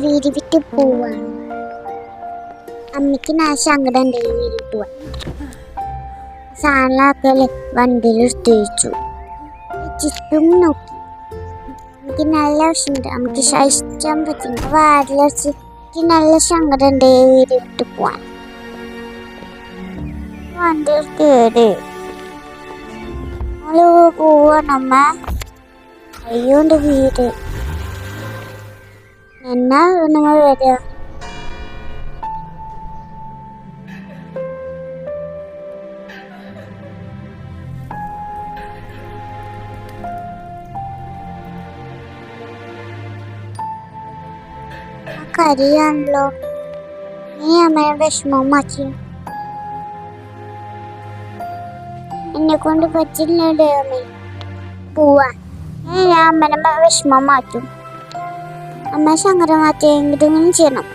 വീട് വിട്ട് പോവാണ്. അമ്മയ്ക്ക് ഞാൻ സങ്കടം വീട്ടിൽ പോവാൻ. സാധനങ്ങളൊക്കെ വണ്ടിയിൽ എടുത്ത് വെച്ചു. ചുറ്റും നോക്കി. എനിക്ക് നല്ല വിഷമുണ്ട്. അമ്മയ്ക്ക് സഹിക്കാൻ പറ്റുന്നു. വാതിലടിച്ച് എനിക്ക് നല്ല സങ്കടം വീട് വിട്ട് പോവാൻ. വണ്ടിയിൽ കയറി നമ്മള് പോവാണമ്മ. അയ്യോണ്ട് വീട് എന്നാ നിങ്ങൾ വരിക? കരിയാണല്ലോ. നീ അമ്മയെ വിഷമം മാറ്റി. എന്നെ കൊണ്ട് പറ്റില്ലേ അമ്മ പോവാ. ഞാൻ അമ്മനെ വിഷമം മാറ്റും. അമ്മ സങ്കടം മാറ്റി എന്തെങ്കിലും ചെയ്യണം.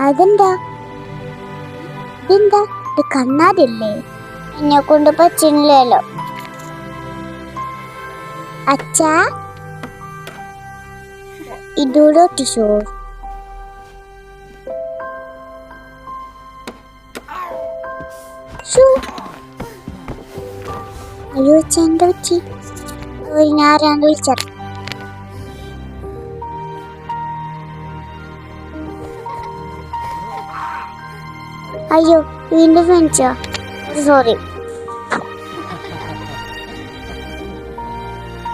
അതെന്താ ഇതെന്താ ഇത് കണ്ണാടില്ലേ? എന്നെ കൊണ്ട് പറ്റില്ലല്ലോ. അച്ഛാ ഇതോടോ ടിഷോ. അയ്യോ ചെണ്ട വെച്ചി ഞാൻ വിളിച്ചത്. അയ്യോ വീണ്ടും വെച്ചോ. സോറി.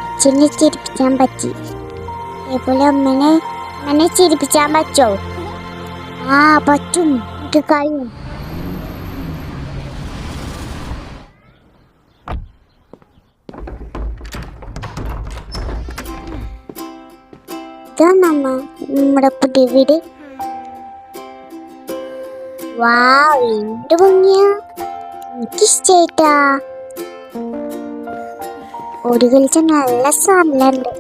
അച്ഛനെ ചിരിപ്പിക്കാൻ പറ്റി. അതേപോലെ അമ്മനെ ചിരിപ്പിച്ചാൻ പറ്റോ? ആ പറ്റും. എനിക്ക് കഴിയും. ഇതാണമ്മ നമ്മുടെ പുതിയ വീട്. വാവ് എന്ത് ഭംഗിയാ. എനിക്കിഷ്ടായിട്ടാ. ഒരു കളിച്ച നല്ല സാധനമുണ്ട്.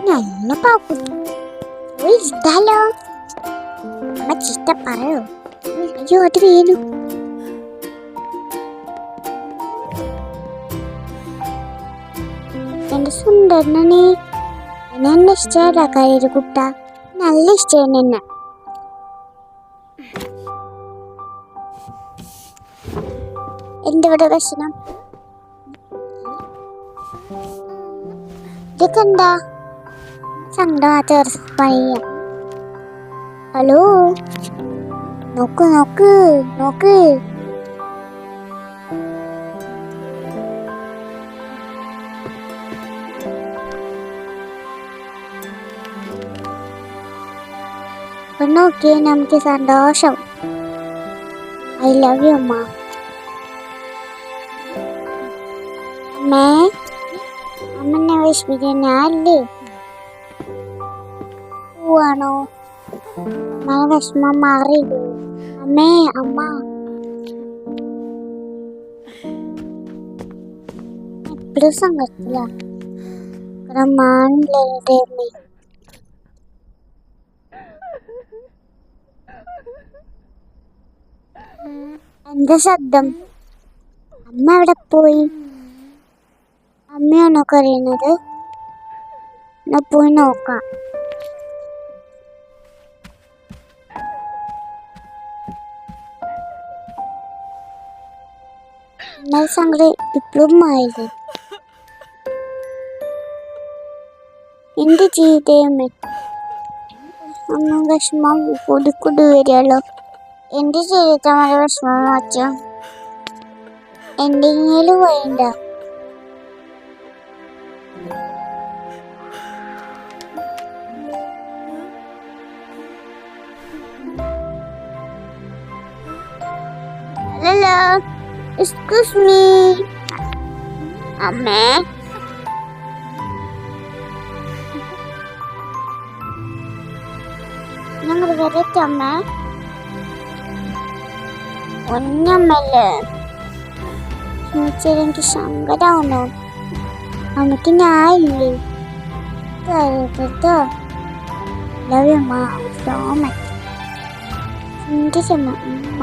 നല്ല പാപ്പു ഇഷ്ടാലോ. അമ്മ ചിട്ട പറയോ. അയ്യോ അത് വീണു. എന്റെ സുന്ദരനെ എന്നെ ഇഷ്ടമല്ല. കയറി കുട്ട നല്ല ഇഷ്ടമാണ് എന്നെ. എന്തിവിടെ ഭക്ഷണം ഇതൊക്കെ എന്താ? സങ്കട പയ്യ. ഹലോ നോക്ക് നോക്ക് നോക്ക്. നോക്കിയേ നമുക്ക് സന്തോഷം. ഐ ലവ് യു അമ്മ. അമ്മേ അമ്മനെ വിഷമിക്കാനല്ലേ പോവാണോ? അമ്മ വിഷമം മാറി. അമ്മേ അമ്മ എപ്പോഴും സങ്കടത്തില്ല. മാനില്ലേ അമ്മ. എന്താ ശബ്ദം? അമ്മ എവിടെ പോയി? അമ്മയാണോ കരയുന്നത്? എന്നാ പോയി നോക്കാം. എന്നാൽ സങ്കടം ഇപ്പോഴും ആയില്ലേ? എന്റെ ജീവിതമേ അമ്മ വിഷമം കൂടിക്കൂടി വരികയുള്ളൂ. എന്റെ ജീവിതം വളരെ വിഷമം മാറ്റം എന്തെങ്കിലും വേണ്ട. ഹലോ എക്സ്ക്യൂസ് മീ അമ്മേ. ഞങ്ങൾ വരട്ടെ അമ്മേ. ഒന്നമ്മല്ലേ എനിക്ക് സങ്കടാവുന്നു. അമ്മക്ക് ഞാനില്ലേ കേട്ടോ. ലവ് യു അമ്മ സോ മച്ച്. അമ്മ